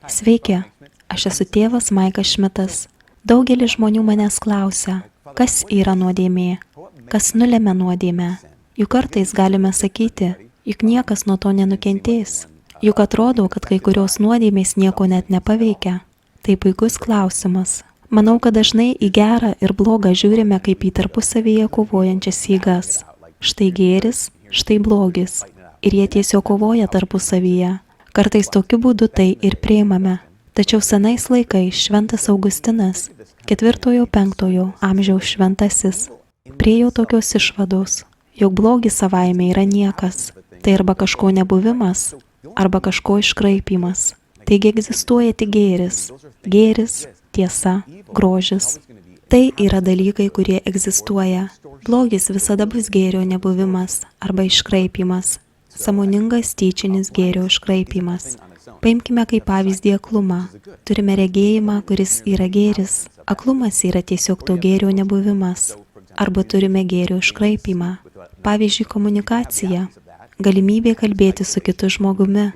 Sveiki, aš esu tėvas Maikas Šmitas. Daugelis žmonių manęs klausia, kas yra nuodėmė, kas nulemia nuodėmę. Juk kartais galime sakyti, juk niekas nuo to nenukentės. Juk atrodo, kad kai kurios nuodėmės nieko net nepaveikia. Tai puikus klausimas. Manau, kad dažnai į gerą ir blogą žiūrime kaip į tarpusavyje kovojančias jėgas. Štai gėris, štai blogis. Ir jie tiesiog kovoja tarpusavyje. Kartais tokiu būdu tai ir priimame. Tačiau senais laikais šventas Augustinas, 4-5 amžiaus šventasis, priėjo tokios išvados, jog blogis savaime yra niekas. Tai arba kažko nebuvimas, arba kažko iškraipymas. Taigi egzistuoja tik gėris. Gėris, tiesa, grožis. Tai yra dalykai, kurie egzistuoja. Blogis visada bus gėrio nebuvimas arba iškraipymas. Sąmoningas tyčinis gėrio iškraipymas. Paimkime kaip pavyzdį aklumą. Turime regėjimą, kuris yra gėris. Aklumas yra tiesiog to gėrio nebuvimas. Arba turime gėrio iškraipymą. Pavyzdžiui, komunikacija. Galimybė kalbėti su kitu žmogumi.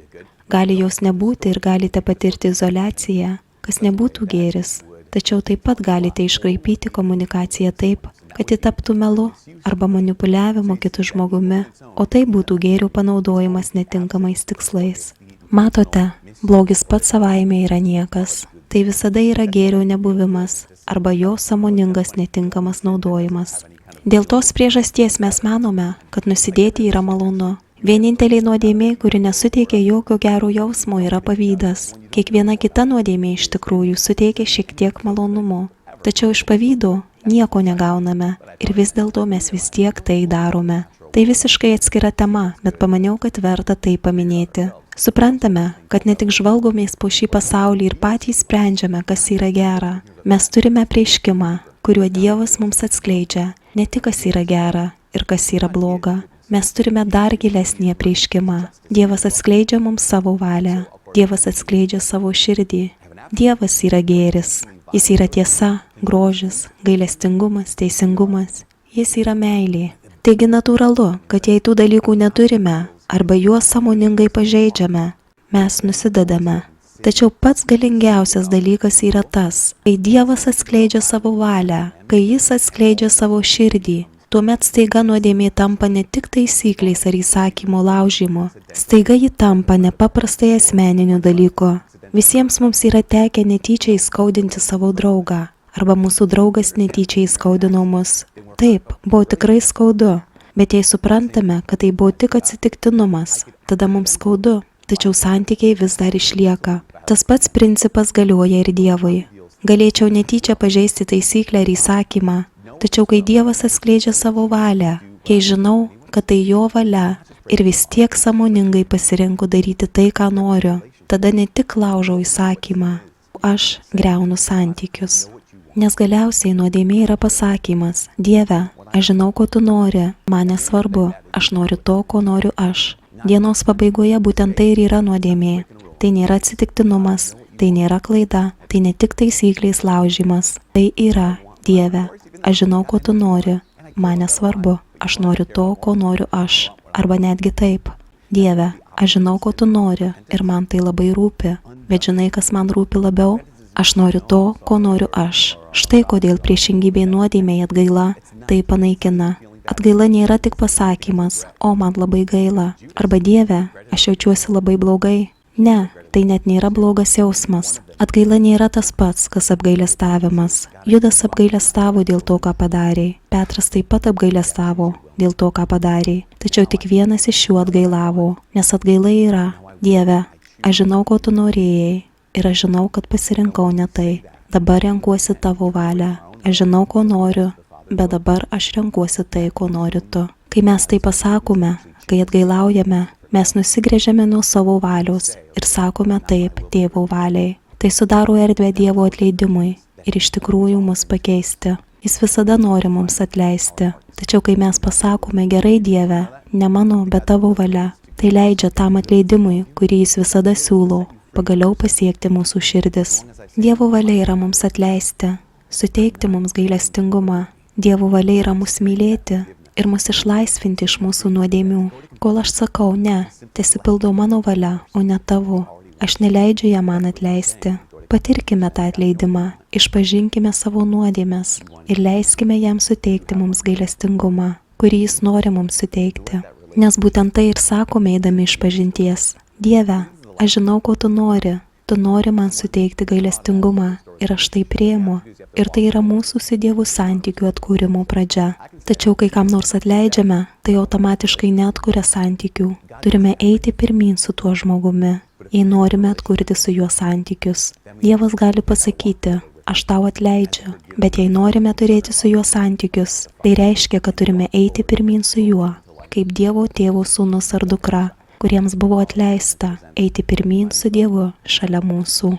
Gali jos nebūti ir galite patirti izoliaciją, kas nebūtų gėris. Tačiau taip pat galite iškraipyti komunikaciją taip, kad ji taptų melu arba manipuliavimu kitu žmogumi, o tai būtų gėrio panaudojimas netinkamais tikslais. Matote, blogis pats savaime yra niekas. Tai visada yra gėrio nebuvimas arba jo sąmoningas netinkamas naudojimas. Dėl tos priežasties mes manome, kad nusidėti yra malonu. Vienintelė nuodėmė, kuri nesuteikia jokio gero jausmo, yra pavydas. Kiekviena kita nuodėmė iš tikrųjų suteikia šiek tiek malonumo. Tačiau iš pavydo nieko negauname ir vis dėlto mes vis tiek tai darome. Tai visiškai atskira tema, bet pamaniau, kad verta tai paminėti. Suprantame, kad ne tik žvalgomės po šį pasaulį ir patys sprendžiame, kas yra gera. Mes turime apreiškimą, kuriuo Dievas mums atskleidžia ne tik kas yra gera ir kas yra bloga. Mes turime dar gilesnį apreiškimą. Dievas atskleidžia mums savo valią. Dievas atskleidžia savo širdį. Dievas yra gėris. Jis yra tiesa, grožis, gailestingumas, teisingumas. Jis yra meilė. Taigi natūralu, kad jei tų dalykų neturime arba juos sąmoningai pažeidžiame, mes nusidedame. Tačiau pats galingiausias dalykas yra tas, kai Dievas atskleidžia savo valią, kai Jis atskleidžia savo širdį. Tuomet staiga nuodėmė tampa ne tik taisykliais ar įsakymo laužymu, staiga ji tampa nepaprastai asmeniniu dalyku. Visiems mums yra tekę netyčia įskaudinti savo draugą, arba mūsų draugas netyčia įskaudino mus. Taip, buvo tikrai skaudu, bet jei suprantame, kad tai buvo tik atsitiktinumas, tada mums skaudu, tačiau santykiai vis dar išlieka. Tas pats principas galioja ir Dievui. Galėčiau netyčia pažeisti taisyklę ir įsakymą, tačiau kai Dievas atskleidžia savo valią, jei žinau, kad tai jo valia ir vis tiek sąmoningai pasirinku daryti tai, ką noriu, tada ne tik laužau įsakymą, aš griaunu santykius. Nes galiausiai nuodėmė yra pasakymas, Dieve, aš žinau, ko tu nori, man nesvarbu, aš noriu to, ko noriu aš. Dienos pabaigoje būtent tai ir yra nuodėmė. Tai nėra atsitiktinumas, tai nėra klaida, tai ne tik taisyklės laužymas, tai yra Dieve. Aš žinau, ko tu nori, man nesvarbu, aš noriu to, ko noriu aš. Arba netgi taip, Dieve, aš žinau, ko tu nori ir man tai labai rūpi, bet žinai, kas man rūpi labiau? Aš noriu to, ko noriu aš. Štai kodėl priešingybė nuodėmei atgaila tai panaikina. Atgaila nėra tik pasakymas, o man labai gaila. Arba Dieve, aš jaučiuosi labai blogai. Ne, tai net nėra blogas jausmas. Atgaila nėra tas pats, kas apgailestavimas. Judas apgailestavo dėl to, ką padarė. Petras taip pat apgailestavo dėl to, ką padarė. Tačiau tik vienas iš jų atgailavo, nes atgaila yra, Dieve, aš žinau, ko tu norėjai ir aš žinau, kad pasirinkau ne tai. Dabar renkuosi tavo valią. Aš žinau, ko noriu, bet dabar aš renkuosi tai, ko nori tu. Kai mes tai pasakome, kai atgailaujame, mes nusigręžiame nuo savo valios ir sakome taip Tėvo valiai. Tai sudaro erdvę Dievo atleidimui ir iš tikrųjų mus pakeisti. Jis visada nori mums atleisti. Tačiau kai mes pasakome gerai Dieve, ne mano, bet tavo valia, tai leidžia tam atleidimui, kurį Jis visada siūlo, pagaliau pasiekti mūsų širdis. Dievo valia yra mums atleisti, suteikti mums gailestingumą. Dievo valia yra mus mylėti ir mus išlaisvinti iš mūsų nuodėmių. Kol aš sakau ne, tesipildo mano valia, o ne tavo. Aš neleidžiu jam man atleisti. Patirkime tą atleidimą, išpažinkime savo nuodėmes ir leiskime jam suteikti mums gailestingumą, kurį jis nori mums suteikti. Nes būtent tai ir sakome eidami išpažinties. Dieve, aš žinau, ko tu nori. Tu nori man suteikti gailestingumą ir aš tai priimu. Ir tai yra mūsų su Dievu santykių atkūrimo pradžia. Tačiau kai kam nors atleidžiame, tai automatiškai neatkuria santykių. Turime eiti pirmyn su tuo žmogumi, jei norime atkurti su juo santykius. Dievas gali pasakyti, aš tau atleidžiu, bet jei norime turėti su juo santykius, tai reiškia, kad turime eiti pirmyn su juo, kaip Dievo tėvo sūnus ar dukra, kuriems buvo atleista eiti pirmyn su Dievu šalia mūsų.